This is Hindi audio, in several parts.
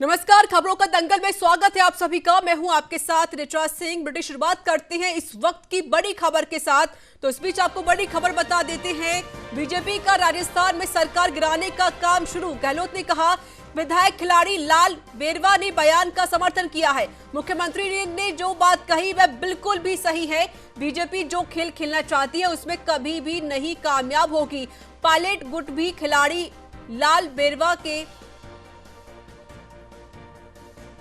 नमस्कार, खबरों का दंगल में स्वागत है आप सभी का। मैं हूं आपके साथ ऋचा सिंह। ब्रिटिश शुरुआत करते हैं इस वक्त की बड़ी खबर के साथ। तो इस बीच आपको बड़ी खबर बता देते हैं, बीजेपी का राजस्थान में सरकार गिराने का काम शुरू। गहलोत ने कहा, विधायक खिलाड़ी लाल बेरवा ने बयान का समर्थन किया है। मुख्यमंत्री ने जो बात कही वह बिल्कुल भी सही है। बीजेपी जो खेल खेलना चाहती है उसमें कभी भी नहीं कामयाब होगी। पायलट गुट भी खिलाड़ी लाल बेरवा के।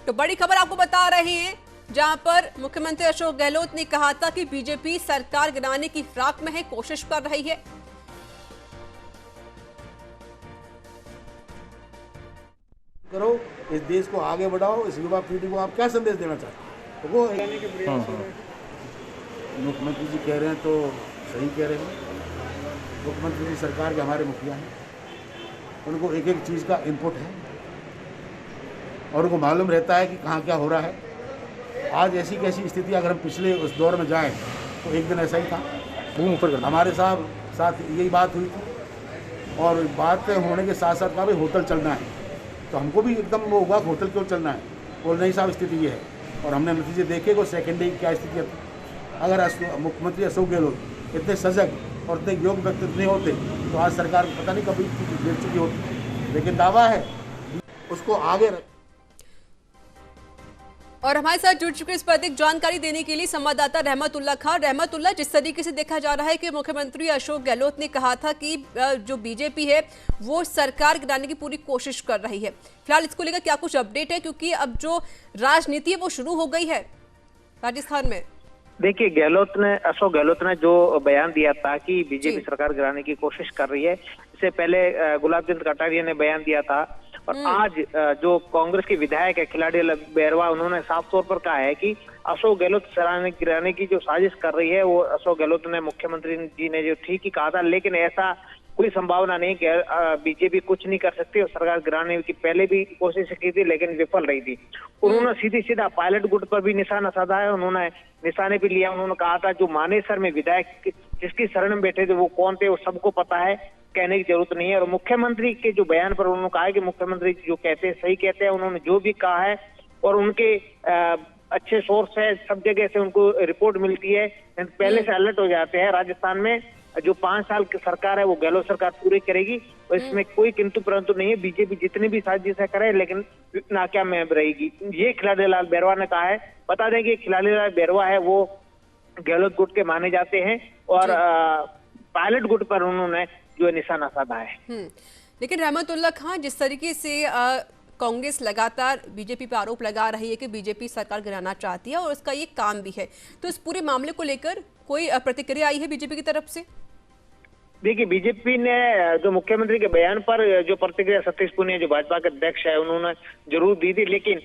तो बड़ी खबर आपको बता रहे हैं, जहां पर मुख्यमंत्री अशोक गहलोत ने कहा था कि बीजेपी सरकार गिराने की फिराक में है, कोशिश कर रही है। करो, इस देश को आगे बढ़ाओ। इस युवा पीढ़ी को आप क्या संदेश देना चाहते हैं? वो मुख्यमंत्री जी कह रहे हैं तो सही कह रहे हैं। मुख्यमंत्री जी सरकार के हमारे मुखिया हैं, उनको एक एक चीज़ का इनपुट है और उनको मालूम रहता है कि कहाँ क्या हो रहा है। आज ऐसी कैसी स्थिति, अगर हम पिछले उस दौर में जाएं तो एक दिन ऐसा ही था। हमारे साथ यही बात हुई थी और बात होने के साथ साथ कहा भाई होटल चलना है, तो हमको भी एकदम वो हुआ होटल क्यों चलना है। बोल नहीं साहब, स्थिति ये है। और हमने नतीजे देखे को सेकेंड डे क्या स्थिति है। अगर मुख्यमंत्री अशोक गहलोत इतने सजग और इतने योग्य व्यक्तित्व नहीं होते तो आज सरकार पता नहीं कभी गिर चुकी होती। लेकिन दावा है उसको आगे रख। और हमारे साथ जुड़ चुके इस पर अधिक जानकारी देने के लिए संवाददाता रहमतुल्लाह खान। रहमतुल्लाह, जिस तरीके से देखा जा रहा है कि मुख्यमंत्री अशोक गहलोत ने कहा था कि जो बीजेपी है वो सरकार गिराने की पूरी कोशिश कर रही है, फिलहाल इसको लेकर क्या कुछ अपडेट है? क्योंकि अब जो राजनीति है वो शुरू हो गई है राजस्थान में। देखिए, अशोक गहलोत ने जो बयान दिया था कि बीजेपी सरकार गिराने की कोशिश कर रही है, इससे पहले गुलाब चंद कटारिया ने बयान दिया था। और आज जो कांग्रेस के विधायक है खिलाड़ी बेरवा, उन्होंने साफ तौर पर कहा है कि अशोक गहलोत सरकार गिराने की जो साजिश कर रही है वो अशोक गहलोत ने, मुख्यमंत्री जी ने जो ठीक ही कहा था, लेकिन ऐसा कोई संभावना नहीं कि बीजेपी कुछ नहीं कर सकती। और सरकार गिराने की पहले भी कोशिश की थी लेकिन विफल रही थी। उन्होंने सीधा पायलट गुट पर भी निशाना साधा है, उन्होंने निशाने पे लिया। उन्होंने कहा था जो मानेसर में विधायक जिसकी शरण में बैठे थे वो कौन थे वो सबको पता है, कहने की जरूरत नहीं है। और मुख्यमंत्री के जो बयान पर उन्होंने कहा है कि मुख्यमंत्री जो कहते हैं सही कहते हैं। उन्होंने जो भी कहा है और उनके अच्छे सोर्स है, सब जगह से उनको रिपोर्ट मिलती है, पहले से अलर्ट हो जाते हैं। राजस्थान में जो 5 साल की सरकार है वो गहलोत सरकार पूरी करेगी और इसमें कोई किंतु परंतु नहीं है। बीजेपी जितनी भी साजिशें करे लेकिन नाकामयाब रहेगी, ये खिलाड़ी लाल बेरवा ने कहा है। बता दें कि खिलाड़ी लाल बेरवा है वो गहलोत गुट के माने जाते हैं और पायलट गुट पर उन्होंने जो निशाना साधा है। लेकिन रहमतुल्लाह खान, जिस तरीके से कांग्रेस लगातार बीजेपी पर आरोप लगा रही है कि बीजेपी सरकार गिराना चाहती है और उसका ये काम भी है, तो इस पूरे मामले को लेकर कोई प्रतिक्रिया आई है बीजेपी की तरफ से? देखिए, बीजेपी ने जो मुख्यमंत्री के बयान पर जो प्रतिक्रिया सतीश पूनिया जो भाजपा के अध्यक्ष है उन्होंने जरूर दी थी, लेकिन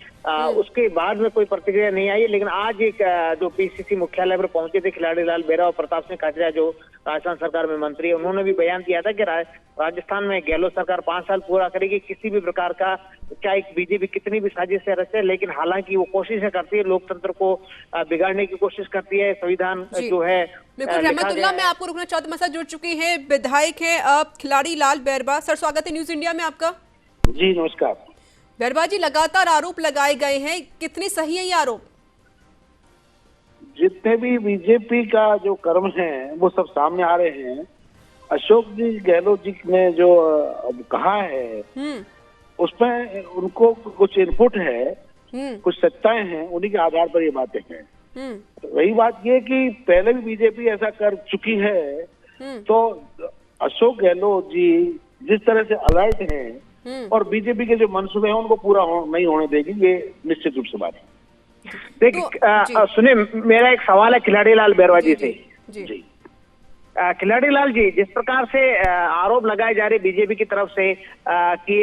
उसके बाद में कोई प्रतिक्रिया नहीं आई। लेकिन आज एक जो पीसीसी मुख्यालय पर पहुंचे थे खिलाड़ी लाल बेरवा और प्रताप सिंह खाचरिया जो राजस्थान सरकार में मंत्री है, उन्होंने भी बयान दिया था कि राजस्थान में गहलोत सरकार 5 साल पूरा करेगी। किसी भी प्रकार का चाहे बीजेपी कितनी भी साजिशें रचे, लेकिन हालांकि वो कोशिशें करती है, लोकतंत्र को बिगाड़ने की कोशिश करती है, संविधान जो है। बिल्कुल रहमतुल्लाह, मैं आपको रुकना चाहता हूं। मेरे साथ जुड़ चुके हैं विधायक है खिलाड़ी लाल बेरवा। सर, स्वागत है न्यूज इंडिया में आपका। जी नमस्कार। बेरवा जी, लगातार आरोप लगाए गए हैं, कितनी सही है ये आरोप? जितने भी बीजेपी का जो कर्म है वो सब सामने आ रहे हैं। अशोक जी गहलोत जी ने जो कहा है उसमें उनको कुछ इनपुट है, कुछ सत्ताएं हैं, उन्हीं के आधार पर ये बातें हैं। तो वही बात ये कि पहले भी बीजेपी ऐसा कर चुकी है, तो अशोक गहलोत जी जिस तरह से अलर्ट हैं और बीजेपी के जो मंसूबे हैं उनको पूरा नहीं होने देगी, ये निश्चित रूप से बात है। देखिए सुनिए, मेरा एक सवाल है खिलाड़ी लाल बेरवा जी से। जी खिलाड़ी लाल जी, जिस प्रकार से आरोप लगाए जा रहे बीजेपी की तरफ से कि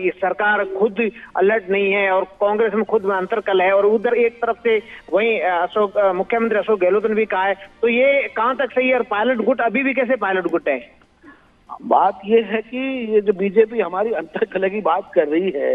ये सरकार खुद अलर्ट नहीं है और कांग्रेस में खुद में अंतरकल है, और उधर एक तरफ से वहीं मुख्यमंत्री अशोक गहलोत ने भी कहा है, तो ये कहां तक सही है? और पायलट गुट अभी भी कैसे पायलट गुट है? बात ये है कि ये जो बीजेपी हमारी अंतरकलह की बात कर रही है,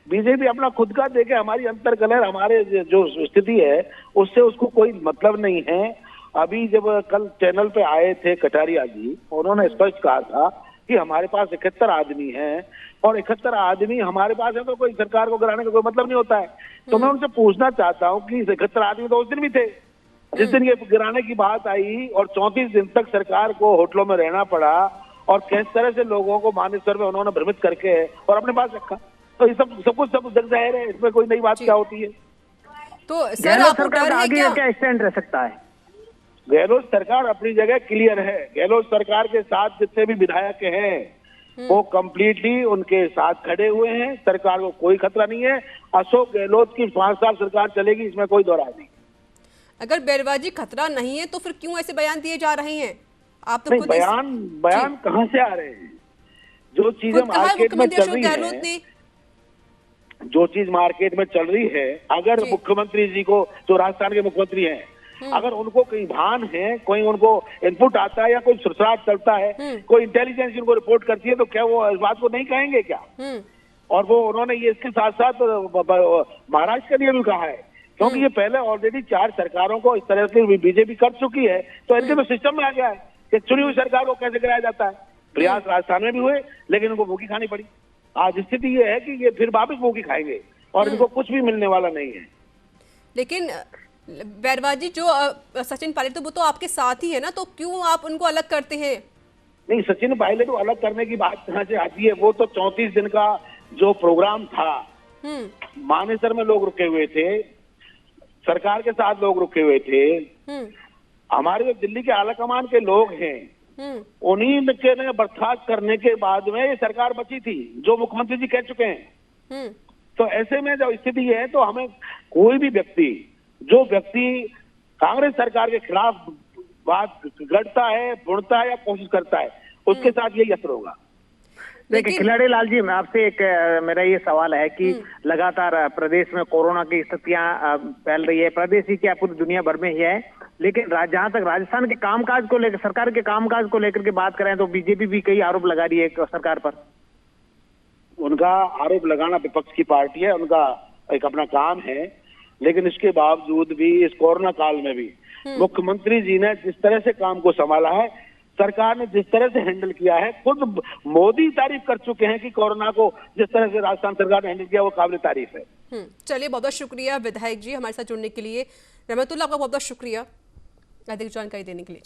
बीजेपी अपना खुद का देखे, हमारी अंतरकलह हमारे जो स्थिति है उससे उसको कोई मतलब नहीं है। अभी जब कल चैनल पे आए थे कटारिया जी, उन्होंने स्पष्ट कहा था कि हमारे पास 71 आदमी हैं और 71 आदमी हमारे पास है, तो कोई सरकार को गिराने का कोई मतलब नहीं होता है। तो मैं उनसे पूछना चाहता हूँ कि 71 आदमी तो उस दिन भी थे जिस दिन ये गिराने की बात आई, और 34 दिन तक सरकार को होटलों में रहना पड़ा, और किस तरह से लोगों को मानेसर में उन्होंने भ्रमित करके और अपने पास रखा। तो ये सब कुछ सब जग जाहिर है, इसमें कोई नई बात क्या होती है। तो सर आपको डर है क्या स्टैंड रह सकता है? गहलोत सरकार अपनी जगह क्लियर है। गहलोत सरकार के साथ जितने भी विधायक हैं वो कंप्लीटली उनके साथ खड़े हुए हैं। सरकार को कोई खतरा नहीं है। अशोक गहलोत की 5 साल सरकार चलेगी, इसमें कोई दो राय नहीं। अगर बैरवाजी खतरा नहीं है तो फिर क्यों ऐसे बयान दिए जा रहे हैं? आप तो नहीं, खुद बयान कहाँ से आ रहे हैं? जो चीजें मार्केट में चल रही है, जो चीज मार्केट में चल रही है, अगर मुख्यमंत्री जी को, जो राजस्थान के मुख्यमंत्री हैं, अगर उनको कहीं भान है, कोई उनको इनपुट आता है या कोई सुरसाट चलता है, कोई इंटेलिजेंस उनको रिपोर्ट करती है, तो क्या वो इस बात को नहीं कहेंगे क्या? और वो उन्होंने ये इसके साथ साथ महाराष्ट्र के लिए भी कहा है, क्योंकि ये पहले ऑलरेडी 4 सरकारों को इस तरह की बीजेपी कर चुकी है। तो इनके तो सिस्टम में आ गया है कि चुनी हुई सरकार को कैसे कराया जाता है। प्रयास राजस्थान में भी हुए, लेकिन उनको भूखी खानी पड़ी। आज स्थिति ये है कि ये फिर वापस भूखी खाएंगे और इनको कुछ भी मिलने वाला नहीं है। लेकिन बैरवाजी जो सचिन पायलट, तो वो तो आपके साथ ही है ना, तो क्यों आप उनको अलग करते हैं? नहीं, सचिन पायलट को अलग करने की बात कहाँ से आती है? वो तो 34 दिन का जो प्रोग्राम था, मानेसर में लोग रुके हुए थे, सरकार के साथ लोग रुके हुए थे। हमारे जो दिल्ली के आला कमान के लोग हैं, उन्हीं के ने बर्खास्त करने के बाद में ये सरकार बची थी, जो मुख्यमंत्री जी कह चुके हैं। तो ऐसे में जब स्थिति है, तो हमें कोई भी व्यक्ति, जो व्यक्ति कांग्रेस सरकार के खिलाफ बात गढ़ता है, बुनता है या कोशिश करता है, उसके साथ यही असर होगा। देखिए खिलाड़ी लाल जी, मैं आपसे एक मेरा ये सवाल है कि लगातार प्रदेश में कोरोना की स्थितियां फैल रही है, प्रदेश ही क्या पूरी दुनिया भर में ही है, लेकिन जहां तक राजस्थान के कामकाज को लेकर, सरकार के कामकाज को लेकर के बात करें, तो बीजेपी भी कई आरोप लगा रही है सरकार पर। उनका आरोप लगाना विपक्ष की पार्टी है, उनका एक अपना काम है, लेकिन इसके बावजूद भी इस कोरोना काल में भी मुख्यमंत्री जी ने जिस तरह से काम को संभाला है, सरकार ने जिस तरह से हैंडल किया है, खुद मोदी तारीफ कर चुके हैं कि कोरोना को जिस तरह से राजस्थान सरकार ने हैंडल किया वो काबिल तारीफ है। चलिए, बहुत बहुत शुक्रिया विधायक जी हमारे साथ जुड़ने के लिए। रहमतुल्लाह, आपका बहुत बहुत शुक्रिया अधिक जानकारी देने के लिए।